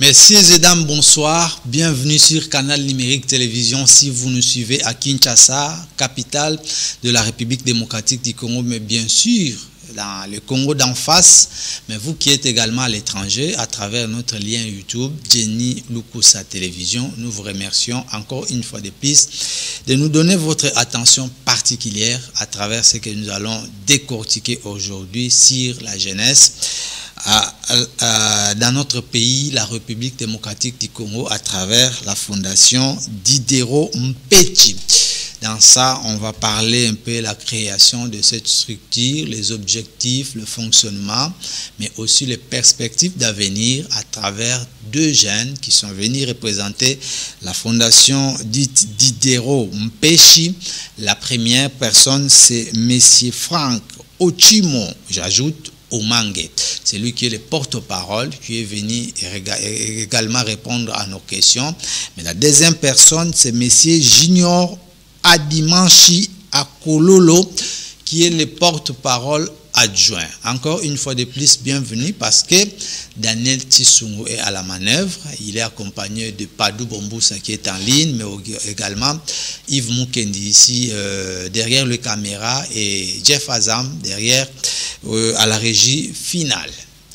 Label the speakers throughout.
Speaker 1: Messieurs et dames, bonsoir. Bienvenue sur Canal Numérique Télévision. Si vous nous suivez à Kinshasa, capitale de la République démocratique du Congo, mais bien sûr dans le Congo d'en face, mais vous qui êtes également à l'étranger, à travers notre lien YouTube, Jenny Lukusa Télévision, nous vous remercions encore une fois de plus de nous donner votre attention particulière à travers ce que nous allons décortiquer aujourd'hui sur la jeunesse dans notre pays, la République démocratique du Congo, à travers la fondation Diderot Mpetshi. Dans ça, on va parler un peu de la création de cette structure, les objectifs, le fonctionnement, mais aussi les perspectives d'avenir à travers deux jeunes qui sont venus représenter la fondation dite Diderot Mpetshi. La première personne, c'est Monsieur Frank Ochimo, j'ajoute Omangue. C'est lui qui est le porte-parole, qui est venu également répondre à nos questions. Mais la deuxième personne, c'est Monsieur Junior Adimanchi Akololo, qui est le porte-parole adjoint. Encore une fois de plus, bienvenue parce que Daniel Tissungu est à la manœuvre. Il est accompagné de Padou Bomboussa qui est en ligne, mais également Yves Mukendi ici derrière le caméra et Jeff Azam derrière à la régie finale.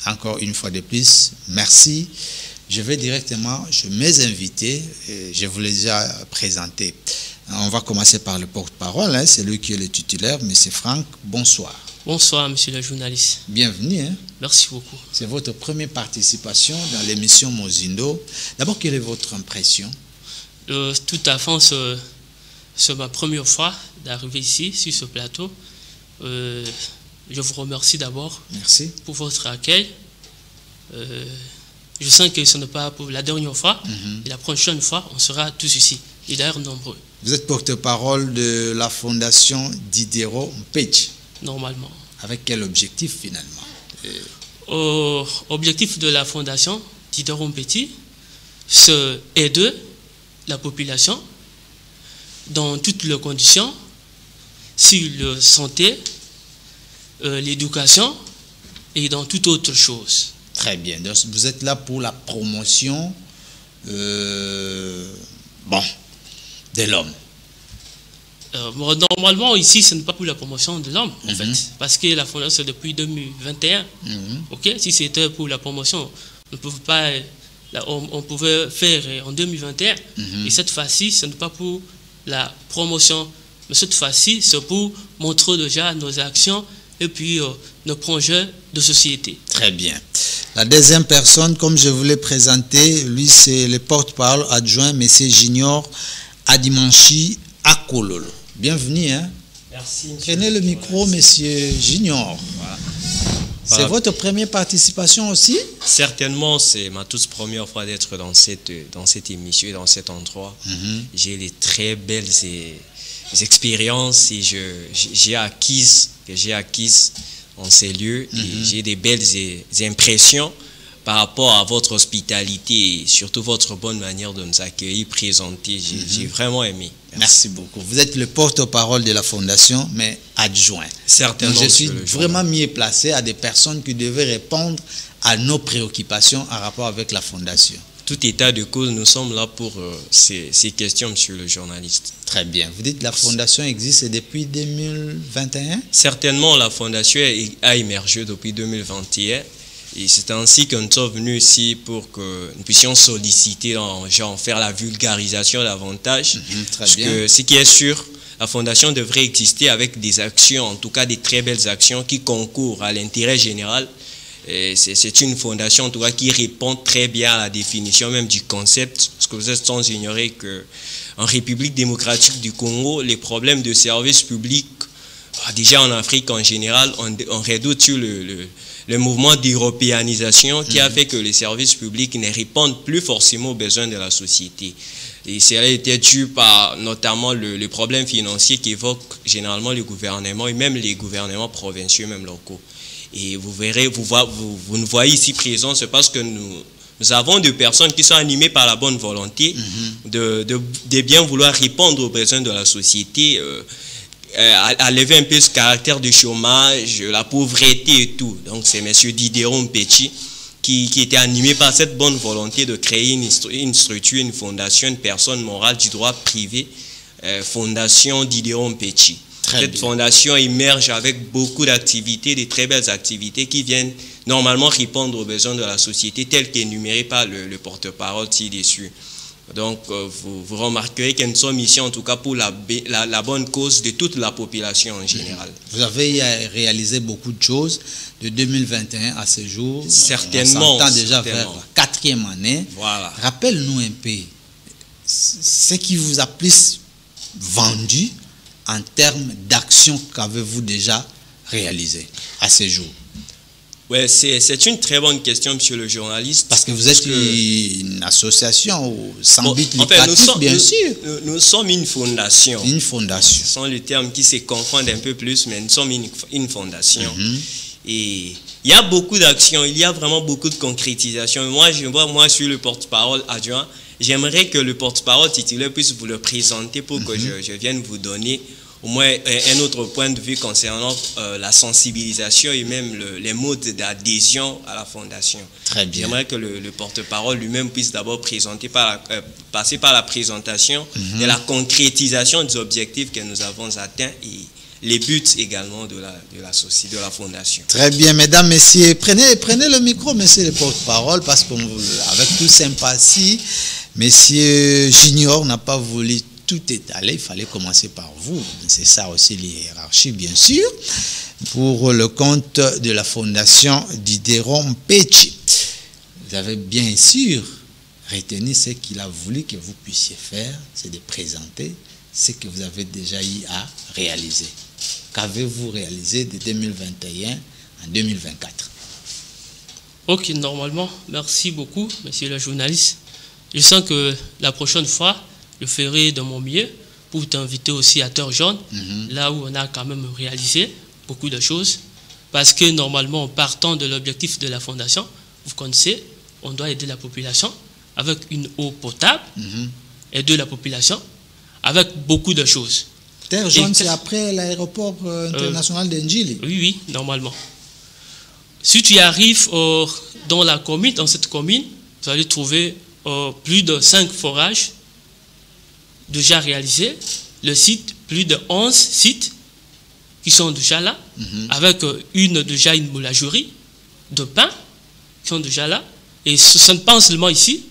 Speaker 1: Encore une fois de plus, merci. Je vais directement chez mes invités. Je vous les ai déjà présentés. On va commencer par le porte-parole, hein, c'est lui qui est le titulaire, M. Franck. Bonsoir.
Speaker 2: Bonsoir, monsieur le journaliste.
Speaker 1: Bienvenue. Hein.
Speaker 2: Merci beaucoup.
Speaker 1: C'est votre première participation dans l'émission Mozindo. D'abord, quelle est votre impression?
Speaker 2: Tout à fait, c'est ma première fois d'arriver ici, sur ce plateau. Je vous remercie d'abord.
Speaker 1: Merci.
Speaker 2: Pour votre accueil. Je sens que ce n'est pas pour la dernière fois. Et la prochaine fois, on sera tous ici. Et d'ailleurs, nombreux.
Speaker 1: Vous êtes porte-parole de la fondation Diderot Mpetshi.
Speaker 2: Normalement.
Speaker 1: Avec quel objectif finalement?
Speaker 2: Objectif de la fondation Diderot Mpetshi, c'est aider la population dans toutes les conditions, sur la santé, l'éducation et dans toute autre chose.
Speaker 1: Très bien. Donc, vous êtes là pour la promotion de l'homme.
Speaker 2: Normalement, ici, ce n'est pas pour la promotion de l'homme, en fait, parce que la fondation, c'est depuis 2021. Ok, si c'était pour la promotion, on pouvait faire en 2021. Et cette fois-ci, ce n'est pas pour la promotion, mais cette fois-ci, c'est pour montrer déjà nos actions et puis nos projets de société.
Speaker 1: Très bien. La deuxième personne, comme je vous l'ai présenté, lui, c'est le porte-parole adjoint, M. Junior Adimanchi Akololo. Bienvenue. Hein?
Speaker 3: Merci.
Speaker 1: Prenez le micro, monsieur Junior. Voilà. C'est votre première participation aussi?
Speaker 3: Certainement, c'est ma toute première fois d'être dans cette émission et dans cet endroit. J'ai des très belles expériences et j'ai acquises en ces lieux. Et j'ai des belles impressions par rapport à votre hospitalité et surtout votre bonne manière de nous accueillir, présenter. J'ai vraiment aimé.
Speaker 1: Merci beaucoup. Vous êtes le porte-parole de la fondation, mais adjoint.
Speaker 3: Certainement.
Speaker 1: Donc, je suis vraiment mieux placé à des personnes qui devaient répondre à nos préoccupations en rapport avec la fondation.
Speaker 3: Tout état de cause, nous sommes là pour ces questions, monsieur le journaliste.
Speaker 1: Très bien. Vous dites que la fondation existe depuis 2021? Certainement,
Speaker 3: la fondation a émergé depuis 2021. Et c'est ainsi que nous sommes venus ici pour que nous puissions solliciter, faire la vulgarisation davantage. Parce que ce qui est sûr, la fondation devrait exister avec des actions, en tout cas des très belles actions qui concourent à l'intérêt général. C'est une fondation en tout cas qui répond très bien à la définition même du concept. Parce que vous êtes sans ignorer qu'en République démocratique du Congo, les problèmes de services publics, déjà en Afrique en général, on redoute sur le mouvement d'européanisation qui a fait que les services publics ne répondent plus forcément aux besoins de la société. Et cela était dû par notamment le problème financier qu'évoquent généralement les gouvernements et même les gouvernements provinciaux, même locaux. Et vous verrez, vous nous voyez ici présents, c'est parce que nous avons des personnes qui sont animées par la bonne volonté de bien vouloir répondre aux besoins de la société, à lever un peu ce caractère de chômage, la pauvreté et tout. Donc c'est M. Diderot Mpetshi qui était animé par cette bonne volonté de créer une structure, une fondation, une personne morale du droit privé, Fondation Diderot Mpetshi. Cette fondation émerge avec beaucoup d'activités, des très belles activités qui viennent normalement répondre aux besoins de la société tels qu'énumérés par le porte-parole ci-dessus. Donc, vous remarquerez que nous sommes ici en tout cas pour la bonne cause de toute la population en général.
Speaker 1: Vous avez réalisé beaucoup de choses de 2021 à ce jour.
Speaker 3: Certainement.
Speaker 1: On s'entend déjà vers la 4e année.
Speaker 3: Voilà.
Speaker 1: Rappelle-nous un peu ce qui vous a plus vendu en termes d'action qu'avez-vous déjà réalisé à ce jour?
Speaker 3: Oui, c'est une très bonne question, monsieur le journaliste.
Speaker 1: Parce que vous êtes une association sans but lucratif, bien sûr.
Speaker 3: Nous sommes une fondation.
Speaker 1: Une fondation.
Speaker 3: Ce sont les termes qui se confondent un peu plus, mais nous sommes une fondation. Et il y a beaucoup d'actions, il y a vraiment beaucoup de concrétisation. Moi, je suis le porte-parole adjoint. J'aimerais que le porte-parole titulaire puisse vous le présenter pour que je vienne vous donner au moins un autre point de vue concernant la sensibilisation et même les modes d'adhésion à la fondation.
Speaker 1: Très bien.
Speaker 3: J'aimerais que le porte-parole lui-même puisse d'abord passer par la présentation de la concrétisation des objectifs que nous avons atteints et les buts également de la fondation.
Speaker 1: Très bien, mesdames, messieurs. Prenez le micro, monsieur le porte-parole, parce qu'avec toute sympathie, monsieur Junior n'a pas voulu tout étaler, il fallait commencer par vous. C'est ça aussi l'hiérarchie, bien sûr, pour le compte de la fondation Diderot Mpetshi. Vous avez bien sûr retenu ce qu'il a voulu que vous puissiez faire, c'est de présenter ce que vous avez déjà eu à réaliser. Qu'avez-vous réalisé de 2021 en 2024?
Speaker 2: Ok, normalement, merci beaucoup, monsieur le journaliste. Je sens que la prochaine fois, je ferai de mon mieux pour t'inviter aussi à Terre Jaune, là où on a quand même réalisé beaucoup de choses. Parce que normalement, en partant de l'objectif de la fondation, vous connaissez, on doit aider la population avec une eau potable, aider la population avec beaucoup de choses.
Speaker 1: Terre Jaune, c'est après l'aéroport international d'Ndjili?
Speaker 2: Oui, normalement. Si tu arrives dans cette commune, vous allez trouver plus de 5 forages déjà réalisés. Le site, plus de 11 sites qui sont déjà là, avec déjà une boulangerie de pain qui sont déjà là. Et ce n'est pas seulement ici,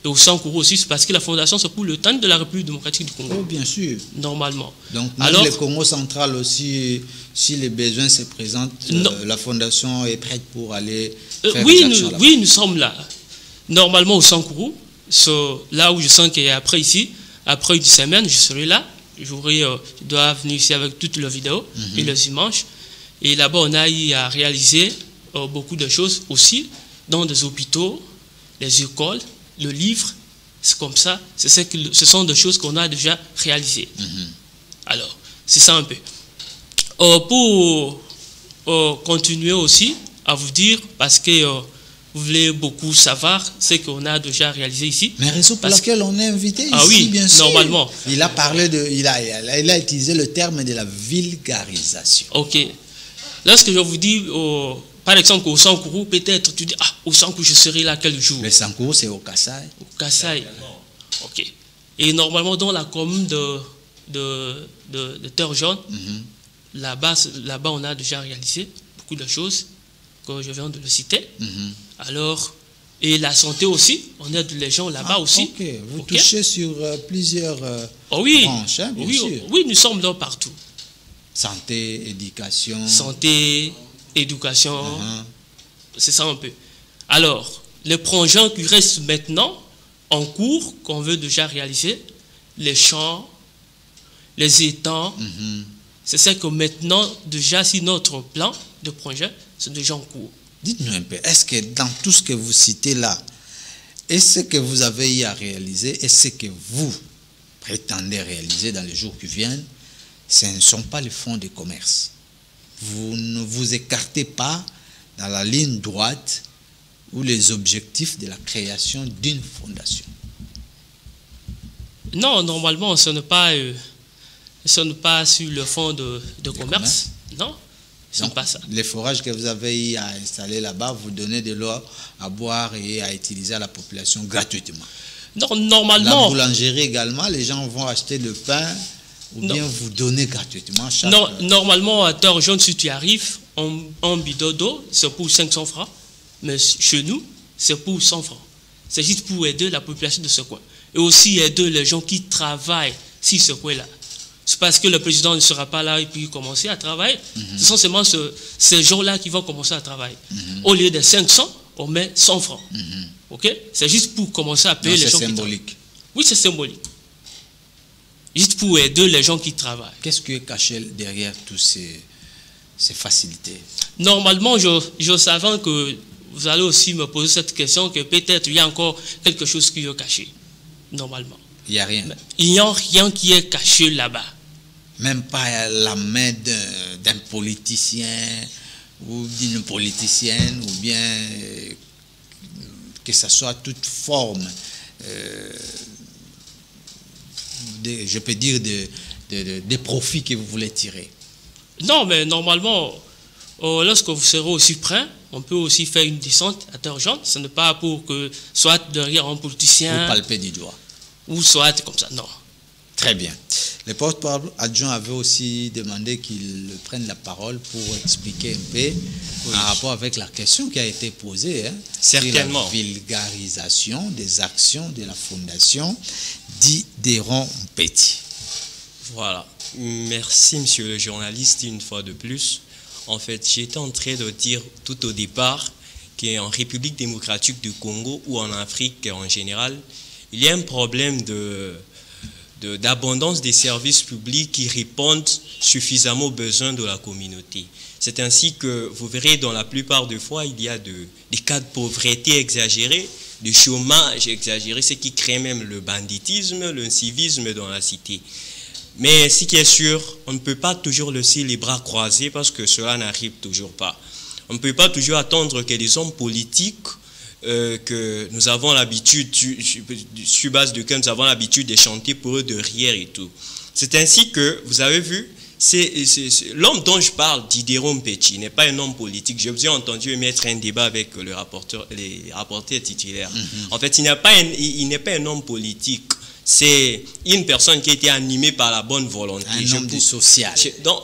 Speaker 2: et au Sankourou aussi, c'est parce que la fondation c'est pour le temps de la République démocratique du Congo.
Speaker 1: Oh, bien sûr.
Speaker 2: Normalement.
Speaker 1: Donc, même le Congo central aussi, si les besoins se présentent, la fondation est prête pour aller faire des actions là-bas.
Speaker 2: Oui, nous sommes là. Normalement, au Sankourou, là où je sens qu'après ici, après une semaine, je serai là. Je dois venir ici avec toutes les vidéos et les images. Et là-bas, on a eu à réaliser beaucoup de choses aussi, dans des hôpitaux, les écoles, le livre, c'est comme ça. Ce sont des choses qu'on a déjà réalisées. Alors, c'est ça un peu. Pour continuer aussi à vous dire, parce que vous voulez beaucoup savoir ce qu'on a déjà réalisé ici.
Speaker 1: Mais raison pour laquelle on est invité ici,
Speaker 2: oui,
Speaker 1: bien sûr.
Speaker 2: Normalement.
Speaker 1: Il a parlé il a utilisé le terme de la vulgarisation.
Speaker 2: Ok. Lorsque je vous dis, par exemple, au Sankourou, peut-être tu dis, au Sankourou, je serai là quel jour?
Speaker 1: Le Sankourou, c'est au Kassai.
Speaker 2: Au Kassai. Ok. Et normalement, dans la commune de Terre Jaune, là-bas, on a déjà réalisé beaucoup de choses, que je viens de le citer. Alors, et la santé aussi, on aide les gens là-bas aussi.
Speaker 1: Ok, vous touchez sur plusieurs branches, hein, bien sûr.
Speaker 2: Oui, nous sommes là partout.
Speaker 1: Santé, éducation.
Speaker 2: Santé, éducation, c'est ça un peu. Alors, les projets qui restent maintenant en cours, qu'on veut déjà réaliser, les champs, les étangs, c'est ça que maintenant, déjà, si notre plan de projet, c'est déjà en cours.
Speaker 1: Dites-nous un peu, est-ce que dans tout ce que vous citez là, est-ce que vous avez eu à réaliser, est-ce que vous prétendez réaliser dans les jours qui viennent, ce ne sont pas les fonds de commerce. Vous ne vous écartez pas dans la ligne droite ou les objectifs de la création d'une fondation.
Speaker 2: Non, normalement, ce n'est pas sur le fonds de commerce. Non.
Speaker 1: Donc,
Speaker 2: pas ça.
Speaker 1: Les forages que vous avez à installer là-bas, vous donnez de l'eau à boire et à utiliser à la population gratuitement.
Speaker 2: Non, normalement...
Speaker 1: La boulangerie également, les gens vont acheter le pain ou bien vous donner gratuitement chaque...
Speaker 2: Non, normalement, à Torjon, si tu arrives, un bidon d'eau, c'est pour 500 francs. Mais chez nous, c'est pour 100 francs. C'est juste pour aider la population de ce coin. Et aussi aider les gens qui travaillent sur ce coin-là. C'est parce que le président ne sera pas là et puis commencer à travailler. Ce sont seulement ces gens-là qui vont commencer à travailler. Au lieu de 500, on met 100 francs. Ok? C'est juste pour commencer à payer les gens qui travaillent. C'est symbolique. Oui, c'est symbolique. Juste pour aider les gens qui travaillent.
Speaker 1: Qu'est-ce qui est caché derrière toutes ces facilités?
Speaker 2: Normalement, je savais que vous allez aussi me poser cette question, que peut-être il y a encore quelque chose qui est caché. Normalement.
Speaker 1: Il n'y a rien.
Speaker 2: Il n'y a rien qui est caché là-bas.
Speaker 1: Même pas la main d'un politicien ou d'une politicienne, ou bien que ce soit toute forme, je peux dire, des profits que vous voulez tirer.
Speaker 2: Non, mais normalement, lorsque vous serez aussi prêt, on peut aussi faire une descente à Torjon. Ce n'est pas pour que soit derrière un politicien...
Speaker 1: Ou palper du doigt.
Speaker 2: Ou soit comme ça, non.
Speaker 1: Très bien. Le porte-parole adjoint avait aussi demandé qu'il prenne la parole pour expliquer un peu en rapport avec la question qui a été posée.
Speaker 3: Certainement.
Speaker 1: Sur la vulgarisation des actions de la fondation Diderot Petit.
Speaker 3: Voilà. Merci, monsieur le journaliste, une fois de plus. En fait, j'étais en train de dire tout au départ qu'en République démocratique du Congo ou en Afrique en général, il y a un problème d'abondance des services publics qui répondent suffisamment aux besoins de la communauté. C'est ainsi que vous verrez dans la plupart des fois, il y a des cas de pauvreté exagérés, de chômage exagéré, ce qui crée même le banditisme, le civisme dans la cité. Mais ce qui est sûr, on ne peut pas toujours laisser les bras croisés parce que cela n'arrive toujours pas. On ne peut pas toujours attendre que les hommes politiques que nous avons l'habitude, sur base de que nous avons l'habitude de chanter pour eux de rire et tout. C'est ainsi que, vous avez vu, l'homme dont je parle, Diderot Petit, n'est pas un homme politique. Je vous ai entendu mettre un débat avec les rapporteurs titulaires. En fait, il n'est pas un homme politique. C'est une personne qui a été animée par la bonne volonté.
Speaker 1: Un homme du social.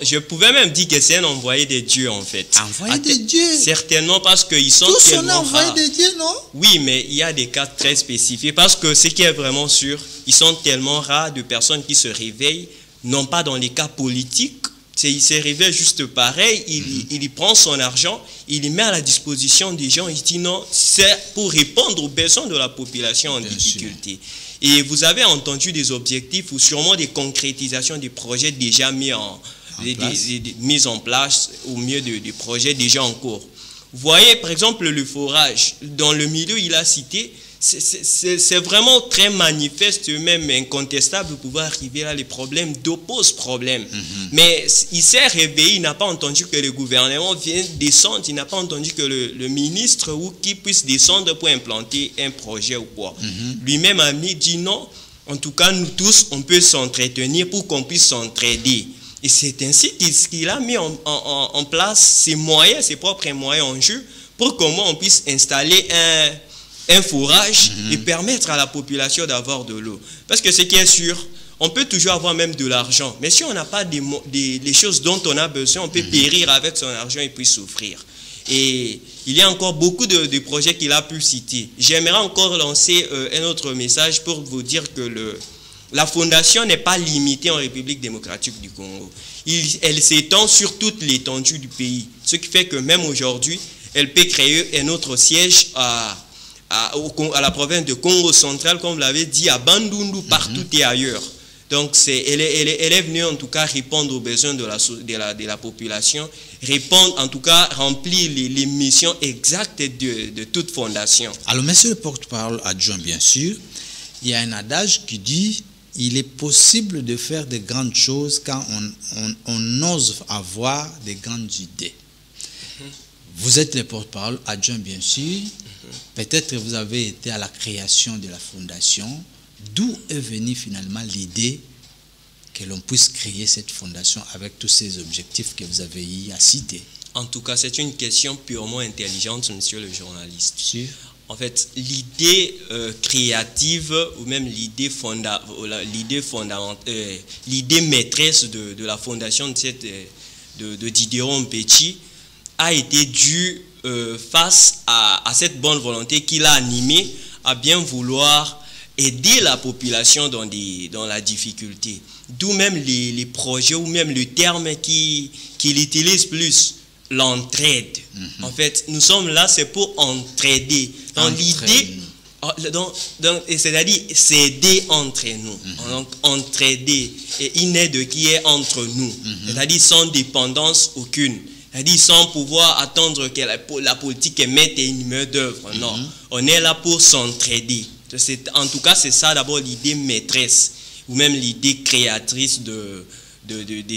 Speaker 3: Je pouvais même dire que c'est un envoyé de Dieu, en fait.
Speaker 1: Envoyé de Dieu?
Speaker 3: Certainement, parce qu'ils sont
Speaker 1: tous
Speaker 3: tellement
Speaker 1: sont
Speaker 3: rares.
Speaker 1: envoyés de Dieu, non?
Speaker 3: Oui, mais il y a des cas très spécifiques. Parce que ce qui est vraiment sûr, ils sont tellement rares de personnes qui se réveillent, non pas dans les cas politiques. Il se réveille juste pareil, il prend son argent, il le met à la disposition des gens, il dit non, c'est pour répondre aux besoins de la population en difficulté. Et vous avez entendu des objectifs ou sûrement des concrétisations des projets déjà mis en place au milieu des projets déjà en cours. Vous voyez, par exemple, le forage, dans le milieu, il a cité, c'est vraiment très manifeste, même incontestable, de pouvoir arriver là, les problèmes d'oppose problème. Mais il s'est réveillé, il n'a pas entendu que le gouvernement vienne descendre, il n'a pas entendu que le ministre ou qui puisse descendre pour implanter un projet ou quoi. Lui-même a dit non, en tout cas nous tous, on peut s'entretenir pour qu'on puisse s'entraider. Et c'est ainsi qu'il a mis en place ses moyens, ses propres moyens en jeu, pour comment on puisse installer un forage et permettre à la population d'avoir de l'eau. Parce que ce qui est sûr, on peut toujours avoir même de l'argent, mais si on n'a pas les choses dont on a besoin, on peut périr avec son argent et puis souffrir. Et il y a encore beaucoup de projets qu'il a pu citer. J'aimerais encore lancer un autre message pour vous dire que la fondation n'est pas limitée en République démocratique du Congo. Elle s'étend sur toute l'étendue du pays. Ce qui fait que même aujourd'hui, elle peut créer un autre siège à la province de Congo central, comme vous l'avez dit, à Bandundu, partout et ailleurs. Donc, elle est venue en tout cas répondre aux besoins de la population, répondre en tout cas, remplir les missions exactes de toute fondation.
Speaker 1: Alors, monsieur le porte-parole adjoint, bien sûr, il y a un adage qui dit il est possible de faire de grandes choses quand on ose avoir de grandes idées. Vous êtes le porte-parole adjoint, bien sûr. Peut-être que vous avez été à la création de la fondation. D'où est venue finalement l'idée que l'on puisse créer cette fondation avec tous ces objectifs que vous avez eu à citer?
Speaker 3: En tout cas, c'est une question purement intelligente, monsieur le journaliste.
Speaker 1: Si.
Speaker 3: En fait, l'idée créative ou même l'idée maîtresse de la fondation de Diderot Mpetshi a été due face à cette bonne volonté qu'il a animée à bien vouloir aider la population dans la difficulté. D'où même les projets ou même le terme qu'il utilise plus, l'entraide. En fait, nous sommes là, c'est pour entraider. Dans l'idée, c'est-à-dire s'aider entre nous. Donc, entraider. Et une aide qui est entre nous. C'est-à-dire sans dépendance aucune. C'est-à-dire sans pouvoir attendre que la politique émette une main d'œuvre. Non. On est là pour s'entraider. En tout cas, c'est ça d'abord l'idée maîtresse ou même l'idée créatrice de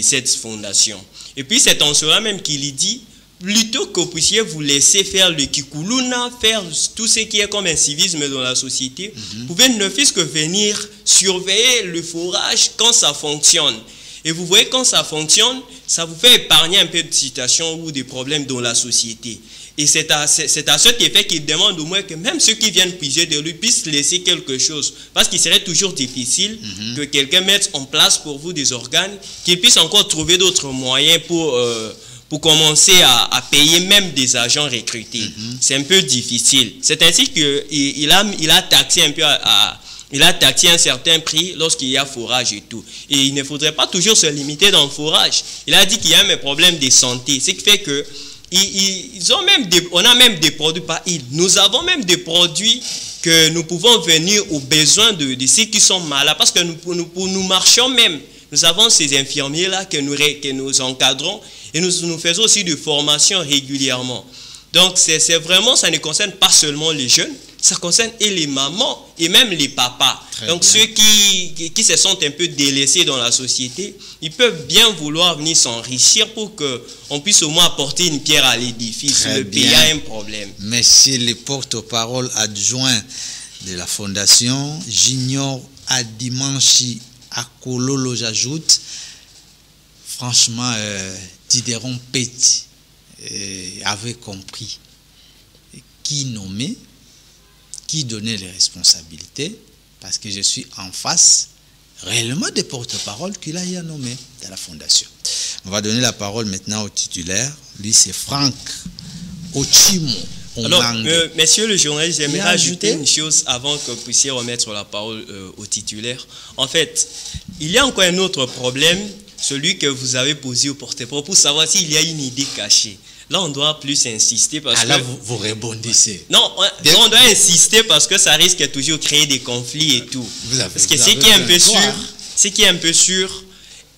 Speaker 3: cette fondation. Et puis c'est en cela même qu'il dit, plutôt que vous puissiez vous laisser faire le kikuluna, faire tout ce qui est comme un civisme dans la société, vous pouvez ne fût-ce que venir surveiller le forage quand ça fonctionne. Et vous voyez, quand ça fonctionne, ça vous fait épargner un peu de situations ou des problèmes dans la société. Et c'est à cet effet qu'il demande au moins que même ceux qui viennent puiser de lui puissent laisser quelque chose. Parce qu'il serait toujours difficile que quelqu'un mette en place pour vous des organes, qu'il puisse encore trouver d'autres moyens pour commencer à payer même des agents recrutés. C'est un peu difficile. C'est ainsi qu'il a taxé un peu il a taxé un certain prix lorsqu'il y a forage et tout. Et il ne faudrait pas toujours se limiter dans le forage. Il a dit qu'il y a un problème de santé. Ce qui fait que on a même des produits, pas ils. Nous avons même des produits que nous pouvons venir aux besoins de ceux qui sont malades. Parce que nous marchons même. Nous avons ces infirmiers-là que nous encadrons et nous faisons aussi de formation régulièrement. Donc, c'est vraiment, ça ne concerne pas seulement les jeunes, ça concerne et les mamans et même les papas. Très Donc, bien. Ceux qui se sentent un peu délaissés dans la société, ils peuvent bien vouloir venir s'enrichir pour qu'on puisse au moins apporter une pierre à l'édifice. Le pays a un problème.
Speaker 1: Merci les porte-parole adjoints de la Fondation. J'ignore Adimanchi Akololo, j'ajoute. Franchement, Diderot Mpetshi avait compris qui nommait, qui donnait les responsabilités, parce que je suis en face réellement des porte-parole qu'il a nommés de la Fondation. On va donner la parole maintenant au titulaire. Lui, c'est Franck Ochimo.
Speaker 3: Alors, messieurs le journaliste, j'aimerais ajouter une chose avant que vous puissiez remettre la parole au titulaire. En fait, il y a encore un autre problème, celui que vous avez posé au porte-parole, pour savoir s'il y a une idée cachée. Là, on doit plus insister parce que...
Speaker 1: là, vous rebondissez.
Speaker 3: Non, on doit insister parce que ça risque de toujours créer des conflits et tout. Parce que ce qui est un peu sûr,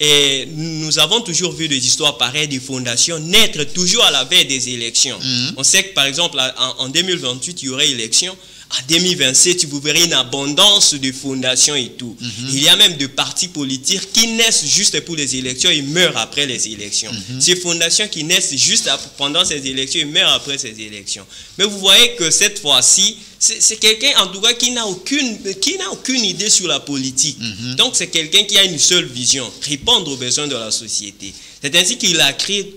Speaker 3: et nous avons toujours vu des histoires pareilles des fondations naître toujours à la veille des élections. On sait que, par exemple, en 2028, il y aurait élection. En 2027, vous verrez une abondance de fondations et tout. Il y a même des partis politiques qui naissent juste pour les élections et meurent après les élections. Ces fondations qui naissent juste pendant ces élections et meurent après ces élections. Mais vous voyez que cette fois-ci, c'est quelqu'un en tout cas qui n'a aucune idée sur la politique. Donc c'est quelqu'un qui a une seule vision, répondre aux besoins de la société. C'est ainsi qu'il a créé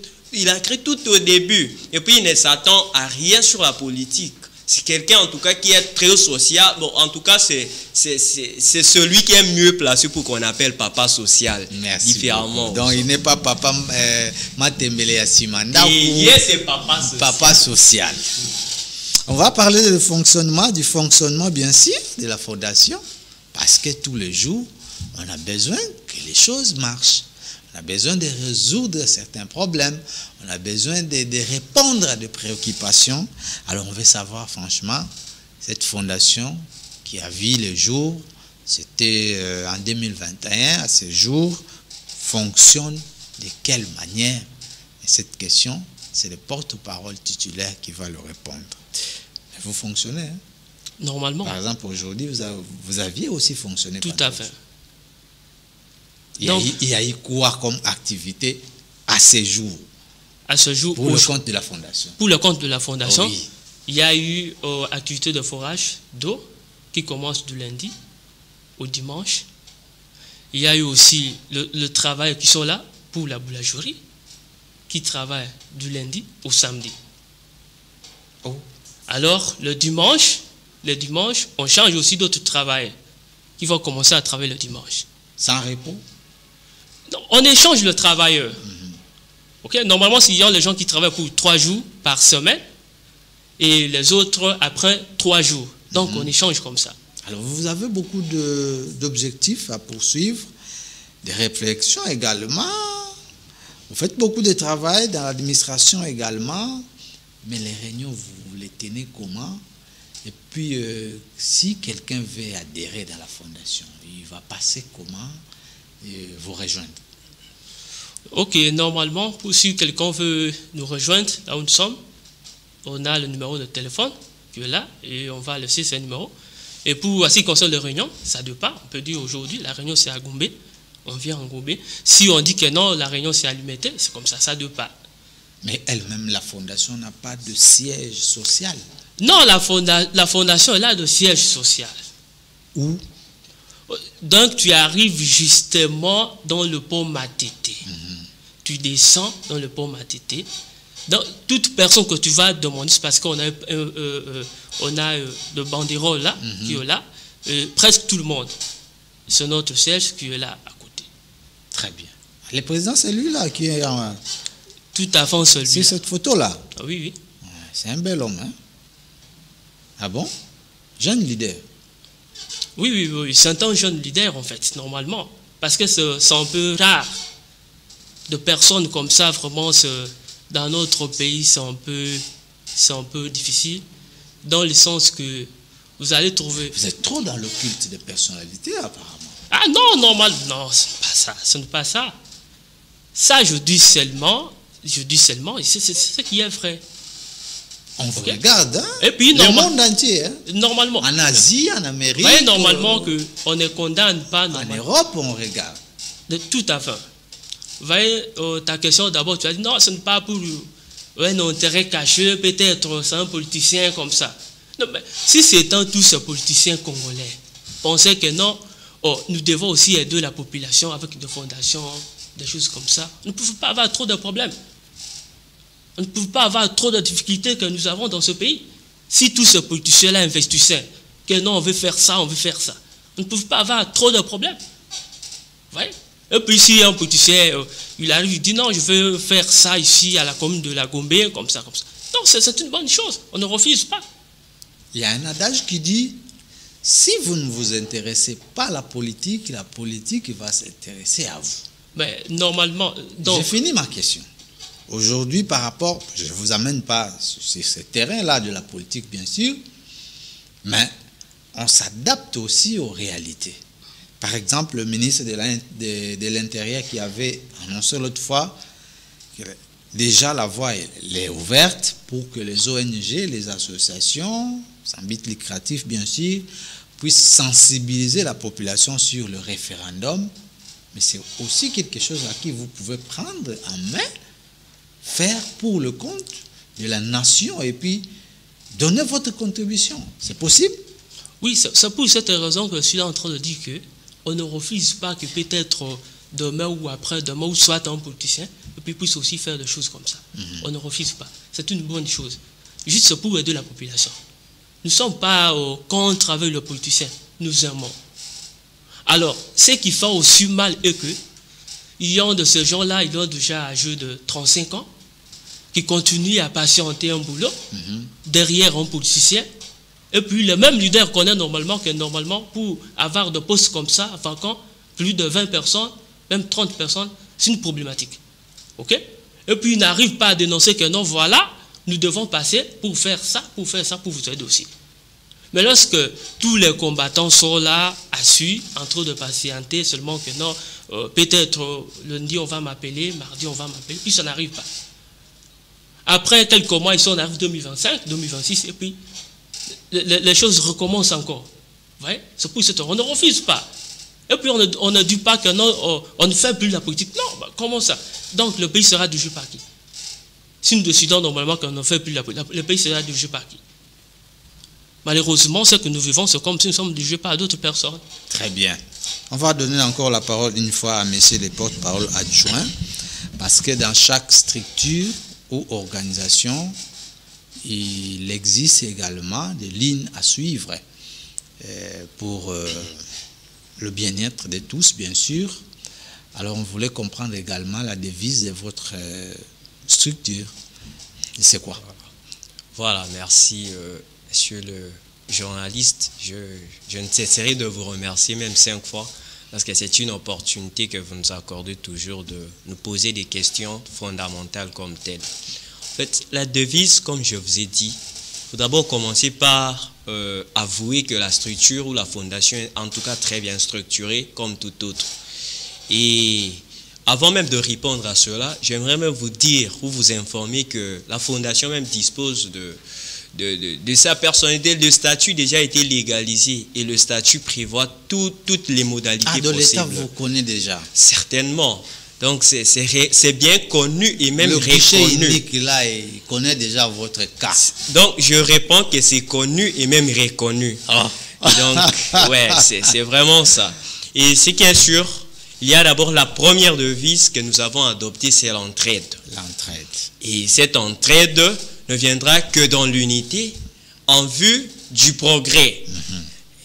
Speaker 3: tout au début. Et puis il ne s'attend à rien sur la politique. C'est quelqu'un en tout cas qui est très social. Bon, en tout cas, c'est celui qui est mieux placé pour qu'on appelle papa social.
Speaker 1: Merci
Speaker 3: différemment.
Speaker 1: Beaucoup. Donc il n'est pas papa Matembele Yasimanda.
Speaker 3: Il est papa social.
Speaker 1: Papa social. On va parler du fonctionnement bien sûr de la fondation, parce que tous les jours, on a besoin que les choses marchent. On a besoin de résoudre certains problèmes. On a besoin de répondre à des préoccupations. Alors, on veut savoir, franchement, cette fondation qui a vu le jour, c'était en 2021, à ce jour, fonctionne de quelle manière? Et cette question, c'est le porte-parole titulaire qui va le répondre. Vous fonctionnez, hein?
Speaker 2: Normalement.
Speaker 1: Par exemple, aujourd'hui, vous aviez aussi fonctionné.
Speaker 2: Tout à fait.
Speaker 1: Il y a eu quoi comme activité à ce jour?
Speaker 2: À ce jour,
Speaker 1: pour le compte de la Fondation.
Speaker 2: Pour le compte de la Fondation,
Speaker 1: oui.
Speaker 2: Il y a eu activité de forage d'eau qui commence du lundi au dimanche. Il y a eu aussi le travail qui sont là pour la boulangerie. qui travaillent du lundi au samedi.
Speaker 1: Oh.
Speaker 2: Alors, le dimanche, on change aussi d'autres travailleurs qui vont commencer à travailler le dimanche.
Speaker 1: Sans repos?
Speaker 2: Non, on échange le travailleur. Okay? Normalement, il y a les gens qui travaillent pour 3 jours par semaine et les autres après 3 jours. Donc, on échange comme ça.
Speaker 1: Alors, vous avez beaucoup d'objectifs à poursuivre, des réflexions également. Vous faites beaucoup de travail dans l'administration également, mais les réunions, vous les tenez comment? Et puis, si quelqu'un veut adhérer dans la fondation, il va passer comment et vous rejoindre?
Speaker 2: Ok, normalement, si quelqu'un veut nous rejoindre là où nous sommes, on a le numéro de téléphone qui est là et on va laisser ce numéro. Et pour ce qui concerne les réunions, ça ne dépend pas. On peut dire aujourd'hui, la réunion c'est à Gombe, on vient en Gombe. Si on dit que non, la réunion c'est à Lumete, c'est comme ça ne dépend pas.
Speaker 1: Mais elle-même, la fondation n'a pas de siège social.
Speaker 2: Non, la fondation elle a de siège social.
Speaker 1: Où?
Speaker 2: Donc tu arrives justement dans le pont Matete. Tu descends dans le pont Matete. Donc, toute personne que tu vas demander, c'est parce qu'on a, le banderole là, qui est là, presque tout le monde. C'est notre siège qui est là à côté.
Speaker 1: Très bien. Le président, c'est lui là qui est en...
Speaker 2: Tout à fait celui-là.
Speaker 1: C'est cette photo-là?
Speaker 2: Ah, oui, oui.
Speaker 1: C'est un bel homme, hein? Ah bon? Jeune leader?
Speaker 2: Oui, oui, oui. C'est un jeune leader, en fait, normalement. Parce que c'est un peu rare de personnes comme ça, vraiment, dans notre pays, c'est un peu difficile, dans le sens que vous allez trouver...
Speaker 1: Vous êtes trop dans le culte des personnalités, apparemment.
Speaker 2: Ah non, normal, non, ce n'est pas ça. Ça, je dis seulement, et c'est ce qui est vrai.
Speaker 1: On vous regarde, hein?
Speaker 2: Et puis,
Speaker 1: le monde entier, hein?
Speaker 2: Normalement.
Speaker 1: En Asie, en Amérique.
Speaker 2: Oui, normalement, on ne condamne pas.
Speaker 1: En Europe, on regarde.
Speaker 2: Tout à fait. Vous voyez, ta question d'abord, tu as dit non, ce n'est pas pour un intérêt caché, peut-être c'est un politicien comme ça. Non, mais si c'était tous ces politiciens congolais, pensaient que non, nous devons aussi aider la population avec des fondations, des choses comme ça, nous ne pouvons pas avoir trop de problèmes. On ne peut pas avoir trop de difficultés que nous avons dans ce pays. Si tous ces politiciens-là investissaient, que non, on veut faire ça, on veut faire ça, on ne peut pas avoir trop de problèmes. Vous voyez? Et puis si un politicien, il arrive, il dit non, je veux faire ça ici à la commune de la Gombe, comme ça, comme ça. Non, c'est une bonne chose, on ne refuse pas.
Speaker 1: Il y a un adage qui dit, si vous ne vous intéressez pas à la politique va s'intéresser à vous.
Speaker 2: Mais normalement...
Speaker 1: J'ai fini ma question. Aujourd'hui, par rapport, je ne vous amène pas sur ce terrain-là de la politique, bien sûr, mais on s'adapte aussi aux réalités. Par exemple, le ministre de l'Intérieur qui avait annoncé l'autre fois que déjà la voie est ouverte pour que les ONG, les associations, sans but lucratif bien sûr, puissent sensibiliser la population sur le référendum. Mais c'est aussi quelque chose à qui vous pouvez prendre en main, faire pour le compte de la nation et puis donner votre contribution. C'est possible?
Speaker 2: Oui, c'est pour cette raison que je suis là en train de dire que on ne refuse pas que peut-être demain ou après-demain, ou soit un politicien, et puis puisse aussi faire des choses comme ça. On ne refuse pas. C'est une bonne chose. Juste pour aider la population. Nous ne sommes pas contre avec le politicien. Nous aimons. Alors, ce qui fait aussi mal est que il y a de ces gens-là, ils ont déjà âgé de 35 ans, qui continuent à patienter un boulot derrière un politicien. Et puis, le même leader connaît normalement que normalement, pour avoir de postes comme ça, vacants, plus de 20 personnes, même 30 personnes, c'est une problématique. OK? Et puis, il n'arrive pas à dénoncer que non, voilà, nous devons passer pour faire ça, pour vous aider aussi. Mais lorsque tous les combattants sont là, assis, en train de patienter, seulement que non, peut-être lundi on va m'appeler, mardi on va m'appeler, puis ça n'arrive pas. Après quelques mois, ils sont en 2025, 2026, et puis les choses recommencent encore. Vous voyez? C'est pour ça on ne refuse pas. Et puis on ne dit pas que non, on ne fait plus la politique. Non, bah, comment ça? Donc le pays sera dirigé par qui? Si nous décidons normalement qu'on ne fait plus la politique, le pays sera dirigé par qui? Malheureusement, ce que nous vivons, c'est comme si nous sommes dirigés par d'autres personnes.
Speaker 1: Très bien. On va donner encore la parole une fois à messieurs les porte-parole adjoints. Parce que dans chaque structure ou organisation, il existe également des lignes à suivre pour le bien-être de tous, bien sûr. Alors, on voulait comprendre également la devise de votre structure. C'est quoi?
Speaker 3: Voilà, merci, monsieur le journaliste. Je ne cesserai de vous remercier même 5 fois, parce que c'est une opportunité que vous nous accordez toujours de nous poser des questions fondamentales comme telles. En fait, la devise, comme je vous ai dit, il faut d'abord commencer par avouer que la structure ou la fondation est en tout cas très bien structurée comme tout autre. Et avant même de répondre à cela, j'aimerais même vous dire ou vous informer que la fondation même dispose de sa personnalité. Le statut déjà été légalisé et le statut prévoit toutes les modalités possibles.
Speaker 1: L'État vous connaît déjà?
Speaker 3: Certainement. Donc c'est bien connu et même reconnu.
Speaker 1: Le guichet unique là, il connaît déjà votre cas.
Speaker 3: Donc je réponds que c'est connu et même reconnu. Donc ouais, c'est vraiment ça. Et ce qui est sûr, il y a d'abord la première devise que nous avons adoptée, c'est l'entraide.
Speaker 1: L'entraide.
Speaker 3: Et cette entraide ne viendra que dans l'unité en vue du progrès.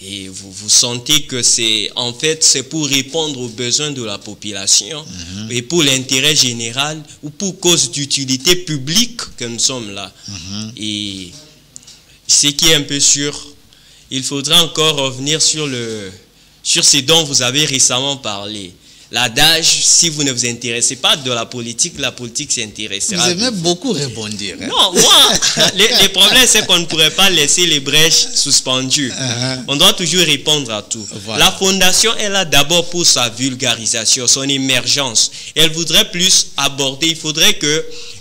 Speaker 3: Et vous sentez que c'est en fait c'est pour répondre aux besoins de la population et pour l'intérêt général ou pour cause d'utilité publique que nous sommes là. Et ce qui est un peu sûr, il faudra encore revenir sur ce dont vous avez récemment parlé. L'adage, si vous ne vous intéressez pas de la politique s'intéressera.
Speaker 1: Vous aimez beaucoup répondre. Hein?
Speaker 3: Non, moi, les problèmes, c'est qu'on ne pourrait pas laisser les brèches suspendues. On doit toujours répondre à tout. Voilà. La fondation est là d'abord pour sa vulgarisation, son émergence. Elle voudrait plus aborder,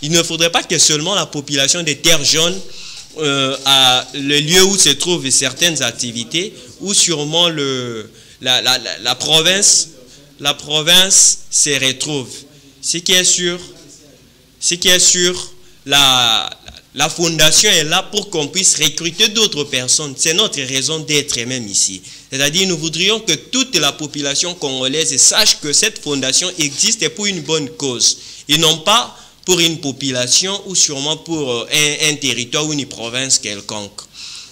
Speaker 3: il ne faudrait pas que seulement la population des terres jaunes à le lieu où se trouvent certaines activités, ou sûrement la province se retrouve. Ce qui est sûr, la fondation est là pour qu'on puisse recruter d'autres personnes. C'est notre raison d'être même ici. C'est-à-dire, nous voudrions que toute la population congolaise sache que cette fondation existe pour une bonne cause. Et non pas pour une population ou sûrement pour un territoire ou une province quelconque.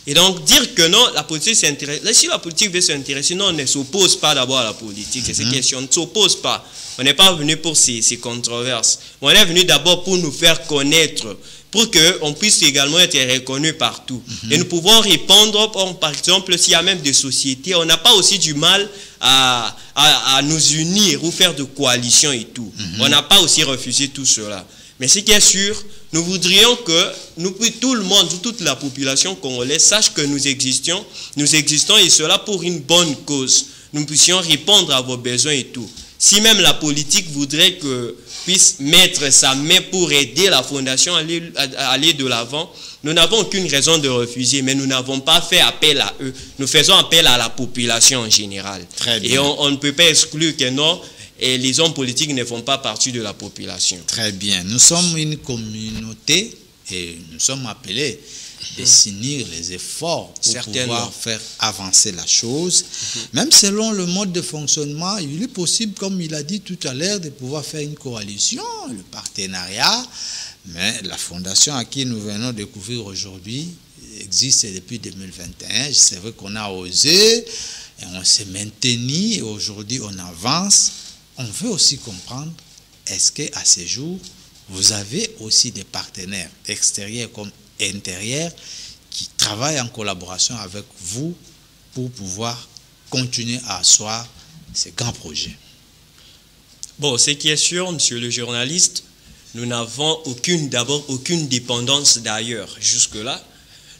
Speaker 3: Et donc, dire que non, la politique s'intéresse. Si la politique veut s'intéresser, non, on ne s'oppose pas d'abord à la politique. C'est cette question. On ne s'oppose pas. On n'est pas venu pour ces controverses. On est venu d'abord pour nous faire connaître, pour qu'on puisse également être reconnu partout. Et nous pouvons répondre, par exemple, s'il y a même des sociétés, on n'a pas aussi du mal à nous unir ou faire de coalition et tout. On n'a pas aussi refusé tout cela. Mais ce qui est sûr, nous voudrions que tout le monde, toute la population congolaise sache que nous existons et cela pour une bonne cause. Nous puissions répondre à vos besoins et tout. Si même la politique voudrait que puisse mettre sa main pour aider la fondation à aller de l'avant, nous n'avons aucune raison de refuser, mais nous n'avons pas fait appel à eux. Nous faisons appel à la population en général.
Speaker 1: Très bien.
Speaker 3: Et on ne peut pas exclure que non, et les hommes politiques ne font pas partie de la population.
Speaker 1: Très bien. Nous sommes une communauté et nous sommes appelés de s'unir les efforts pour pouvoir faire avancer la chose. Même selon le mode de fonctionnement, il est possible, comme il a dit tout à l'heure, de pouvoir faire une coalition, le partenariat. Mais la fondation à qui nous venons découvrir aujourd'hui existe depuis 2021. C'est vrai qu'on a osé et on s'est maintenu et aujourd'hui on avance. On veut aussi comprendre, est-ce qu'à ce jour, vous avez aussi des partenaires extérieurs comme intérieurs qui travaillent en collaboration avec vous pour pouvoir continuer à asseoir ces grands projets?
Speaker 3: Bon, ce qui est sûr, monsieur le journaliste, nous n'avons aucune dépendance d'ailleurs. Jusque-là,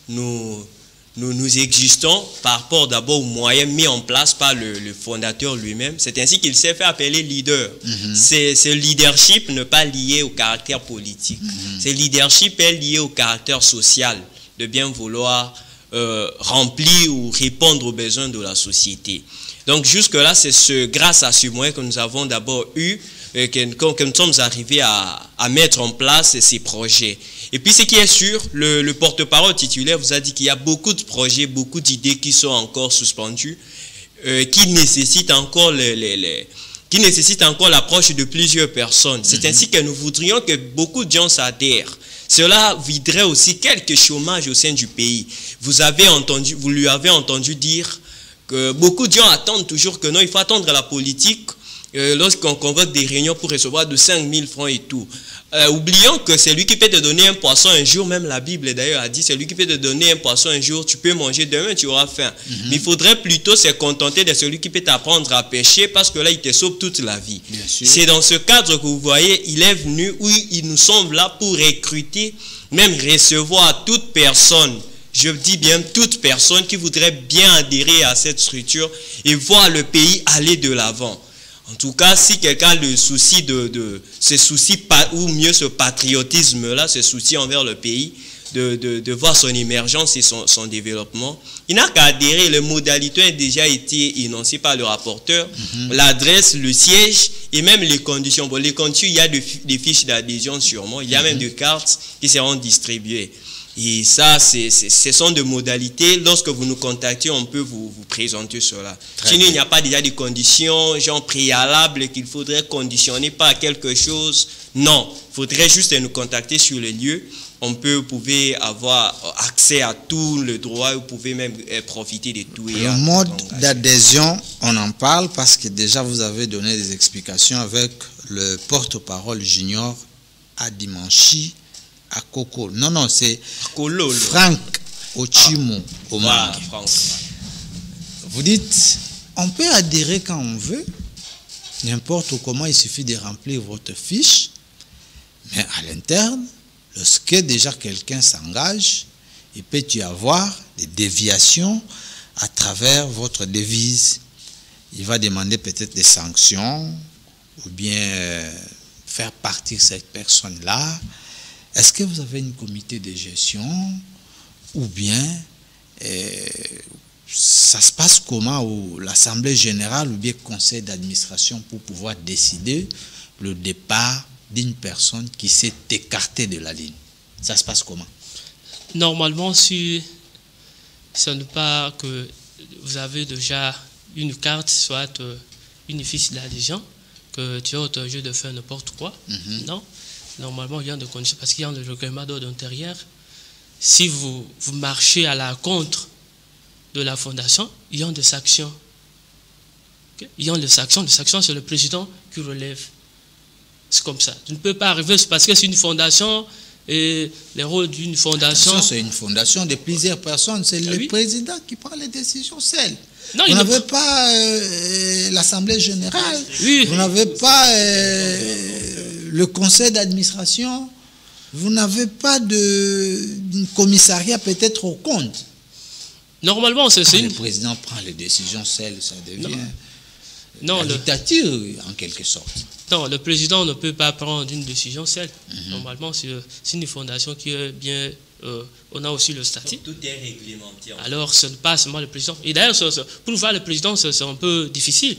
Speaker 3: nous existons par rapport d'abord aux moyens mis en place par le fondateur lui-même. C'est ainsi qu'il s'est fait appeler leader. Ce leadership n'est pas lié au caractère politique. Ce leadership est lié au caractère social, de bien vouloir remplir ou répondre aux besoins de la société. Donc jusque-là, c'est grâce à ce moyen que nous avons d'abord eu, que nous sommes arrivés à mettre en place ces projets. Et puis ce qui est sûr, le porte-parole titulaire vous a dit qu'il y a beaucoup de projets, beaucoup d'idées qui sont encore suspendues, qui nécessitent encore qui nécessite encore l'approche de plusieurs personnes. C'est ainsi que nous voudrions que beaucoup de gens s'adhèrent. Cela viderait aussi quelques chômages au sein du pays. Vous lui avez entendu dire que beaucoup de gens attendent toujours que non, il faut attendre la politique lorsqu'on convoque des réunions pour recevoir de 5 000 francs et tout. Oublions que c'est lui qui peut te donner un poisson un jour, même la Bible d'ailleurs a dit, c'est lui qui peut te donner un poisson un jour, tu peux manger, demain tu auras faim. Mais il faudrait plutôt se contenter de celui qui peut t'apprendre à pêcher, parce que là il te sauve toute la vie. C'est dans ce cadre que vous voyez, il est venu, où il nous semble là pour recruter, même recevoir toute personne, je dis bien toute personne qui voudrait bien adhérer à cette structure et voir le pays aller de l'avant. En tout cas, si quelqu'un a le souci ou mieux ce patriotisme-là, ce souci envers le pays, de voir son émergence et son développement, il n'a qu'à adhérer. Les modalités ont déjà été énoncées par le rapporteur, l'adresse, le siège et même les conditions. Bon, les conditions, il y a des fiches d'adhésion sûrement, il y a même des cartes qui seront distribuées. Et ça, ce sont des modalités. Lorsque vous nous contactez, on peut vous présenter cela. Sinon, il n'y a pas déjà des conditions, genre préalables, qu'il faudrait conditionner par quelque chose. Non, il faudrait juste nous contacter sur le lieu. Vous pouvez avoir accès à tout le droit, vous pouvez même profiter de tout.
Speaker 1: Le mode d'adhésion, on en parle parce que déjà vous avez donné des explications avec le porte-parole junior Adimanchi à Coco. Non, c'est Franck Ochimo Omar. Vous dites, on peut adhérer quand on veut, n'importe comment, il suffit de remplir votre fiche, mais à l'interne, lorsque déjà quelqu'un s'engage, il peut y avoir des déviations à travers votre devise. Il va demander peut-être des sanctions ou bien faire partir cette personne-là. Est-ce que vous avez un comité de gestion ou bien ça se passe comment, ou l'Assemblée générale ou bien le conseil d'administration pour pouvoir décider le départ d'une personne qui s'est écartée de la ligne? Ça se passe comment?
Speaker 2: Normalement, si ce n'est pas que vous avez déjà une carte, soit une fiche d'adhésion, que tu as autorisé de faire n'importe quoi, non? Normalement, il y a des conditions, parce qu'il y a le règlement d'ordre intérieur. Si vous marchez à la contre de la fondation, il y a des sanctions. Okay? Il y a des sanctions. Les sanctions, c'est le président qui relève. C'est comme ça. Tu ne peux pas arriver, parce que c'est une fondation, et le rôle d'une fondation...
Speaker 1: C'est une fondation de plusieurs personnes. C'est le président qui prend les décisions seul.
Speaker 2: Non,
Speaker 1: vous n'avez pas l'Assemblée générale, vous n'avez pas le conseil d'administration, vous n'avez pas d'un commissariat peut-être au compte.
Speaker 2: Normalement, c'est
Speaker 1: le président prend les décisions seul, ça devient une dictature en quelque sorte.
Speaker 2: Non, le président ne peut pas prendre une décision seule. Normalement, c'est une fondation qui est bien... on a aussi le statut.
Speaker 3: Tout est réglementé.
Speaker 2: Alors, ce n'est pas seulement le président. Et d'ailleurs, pour voir le président, c'est un peu difficile.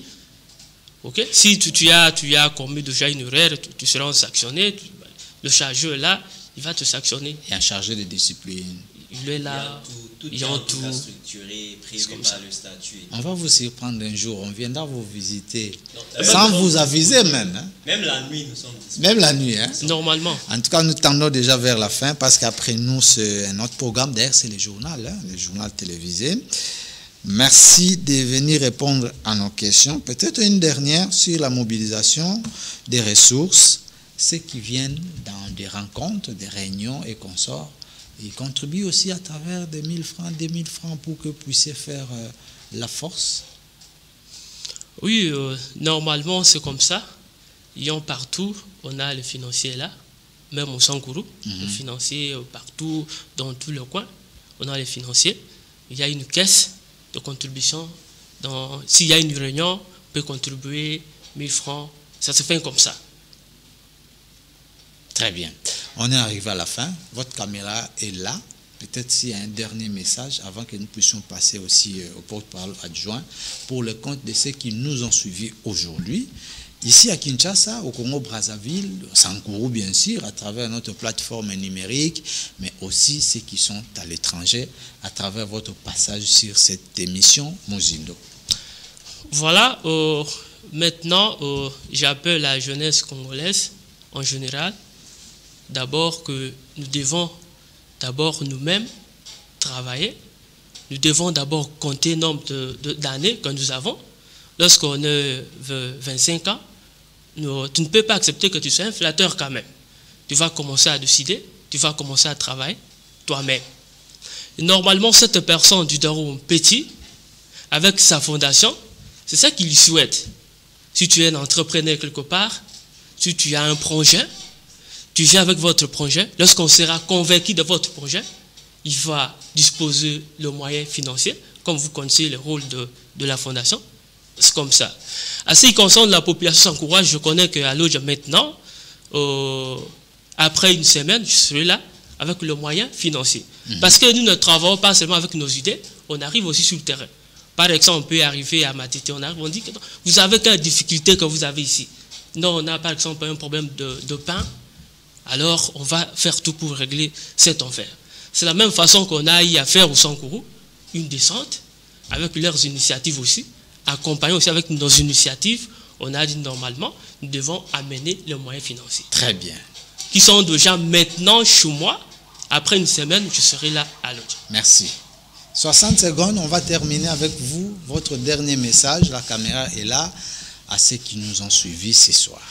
Speaker 2: Okay? Si tu as commis déjà une erreur, tu seras sanctionné. Le chargeur là, il va te sanctionner.
Speaker 1: Il y a un chargé de discipline.
Speaker 2: Il est là.
Speaker 3: Il y a tout structuré, prévu par le statut.
Speaker 1: On va vous surprendre un jour, on viendra vous visiter. Sans vous aviser même. Hein.
Speaker 3: Même la nuit, nous sommes disponibles.
Speaker 1: Même la nuit. Hein.
Speaker 2: Normalement.
Speaker 1: En tout cas, nous tendons déjà vers la fin, parce qu'après nous, c'est un autre programme. D'ailleurs, c'est le journal, hein, le journal télévisé. Merci de venir répondre à nos questions. Peut-être une dernière sur la mobilisation des ressources, ceux qui viennent dans des rencontres, des réunions et consorts. Ils contribuent aussi à travers des 1000 francs, 2000 francs pour que vous puissiez faire la force.
Speaker 2: Oui, normalement c'est comme ça. Ils ont partout, on a les financiers là, même au Sankourou, les financiers partout, dans tous les coins, on a les financiers. Il y a une caisse de contribution. S'il y a une réunion, on peut contribuer 1000 francs. Ça se fait comme ça.
Speaker 1: Très bien. On est arrivé à la fin. Votre caméra est là. Peut-être s'il y a un dernier message avant que nous puissions passer aussi au porte-parole adjoint pour le compte de ceux qui nous ont suivis aujourd'hui. Ici à Kinshasa, au Congo-Brazzaville, au Sankourou bien sûr, à travers notre plateforme numérique, mais aussi ceux qui sont à l'étranger à travers votre passage sur cette émission Mozindo.
Speaker 2: Voilà, maintenant, j'appelle la jeunesse congolaise en général, d'abord que nous devons d'abord nous-mêmes travailler. Nous devons d'abord compter le nombre d'années que nous avons. Lorsqu'on a 25 ans, tu ne peux pas accepter que tu sois un flatteur quand même. Tu vas commencer à décider, tu vas commencer à travailler toi-même. Normalement, cette personne du Daro Petit, avec sa fondation, c'est ça qu'il souhaite. Si tu es un entrepreneur quelque part, si tu as un projet, tu viens avec votre projet. Lorsqu'on sera convaincu de votre projet, il va disposer le moyen financier, comme vous connaissez le rôle de la fondation. C'est comme ça. À ce qui concerne la population sankoura, je connais qu'à Lodja maintenant, après une semaine, je serai là avec le moyen financier. Parce que nous ne travaillons pas seulement avec nos idées, on arrive aussi sur le terrain. Par exemple, on peut arriver à Matete, on arrive, on dit que vous avez quelle difficulté que vous avez ici? Non, on a par exemple un problème de pain, alors on va faire tout pour régler cet enfer. C'est la même façon qu'on a eu à faire au Sankourou, une descente, avec leurs initiatives aussi, accompagnés aussi avec nos initiatives, on a dit normalement, nous devons amener les moyens financiers.
Speaker 1: Très bien.
Speaker 2: Qui sont déjà maintenant chez moi. Après une semaine, je serai là à l'autre.
Speaker 1: Merci. 60 secondes, on va terminer avec vous. Votre dernier message, la caméra est là, à ceux qui nous ont suivis ce soir.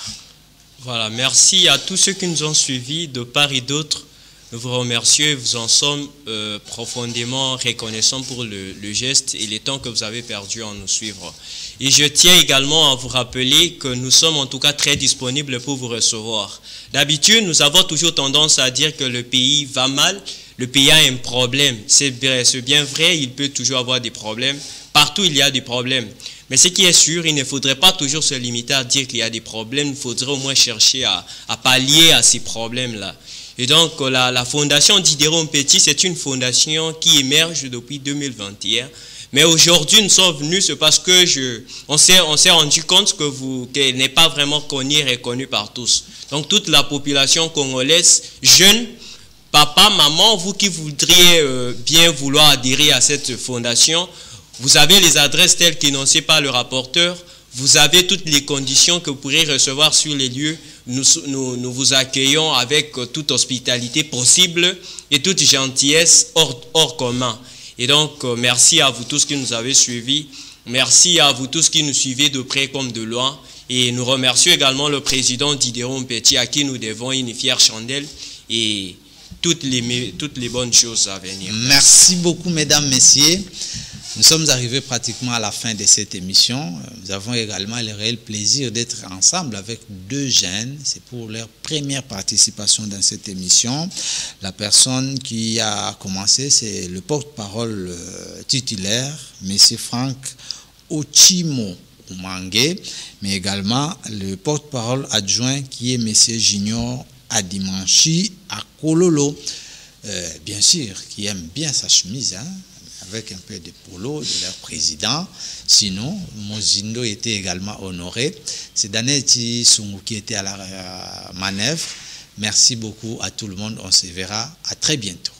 Speaker 3: Voilà, merci à tous ceux qui nous ont suivis de part et d'autre. Nous vous remercions et vous en sommes profondément reconnaissants pour le geste et les temps que vous avez perdu en nous suivre. Et je tiens également à vous rappeler que nous sommes en tout cas très disponibles pour vous recevoir. D'habitude, nous avons toujours tendance à dire que le pays va mal, le pays a un problème. C'est bien vrai, il peut toujours avoir des problèmes. Partout, il y a des problèmes. Mais ce qui est sûr, il ne faudrait pas toujours se limiter à dire qu'il y a des problèmes. Il faudrait au moins chercher à pallier à ces problèmes-là. Et donc, la fondation Diderot Petit, c'est une fondation qui émerge depuis 2021. Mais aujourd'hui, nous sommes venus, c'est parce que on s'est rendu compte qu'elle n'est pas vraiment connue et reconnue par tous. Donc, toute la population congolaise, jeune, papa, maman, vous qui voudriez bien vouloir adhérer à cette fondation, vous avez les adresses telles qu'énoncées par le rapporteur. Vous avez toutes les conditions que vous pourrez recevoir sur les lieux. Nous vous accueillons avec toute hospitalité possible et toute gentillesse hors commun. Et donc, merci à vous tous qui nous avez suivis. Merci à vous tous qui nous suivez de près comme de loin. Et nous remercions également le président Diderot Petit à qui nous devons une fière chandelle et toutes les bonnes choses à venir.
Speaker 1: Merci beaucoup, mesdames, messieurs. Nous sommes arrivés pratiquement à la fin de cette émission. Nous avons également le réel plaisir d'être ensemble avec deux jeunes. C'est pour leur première participation dans cette émission. La personne qui a commencé, c'est le porte-parole titulaire, M. Franck Ochimo Oumangue, mais également le porte-parole adjoint qui est M. Junior Adimanchi Akololo, bien sûr, qui aime bien sa chemise, hein, avec un peu de polo de leur président. Sinon, Mozindo était également honoré. C'est Daneti Sungu qui était à la manœuvre. Merci beaucoup à tout le monde. On se verra à très bientôt.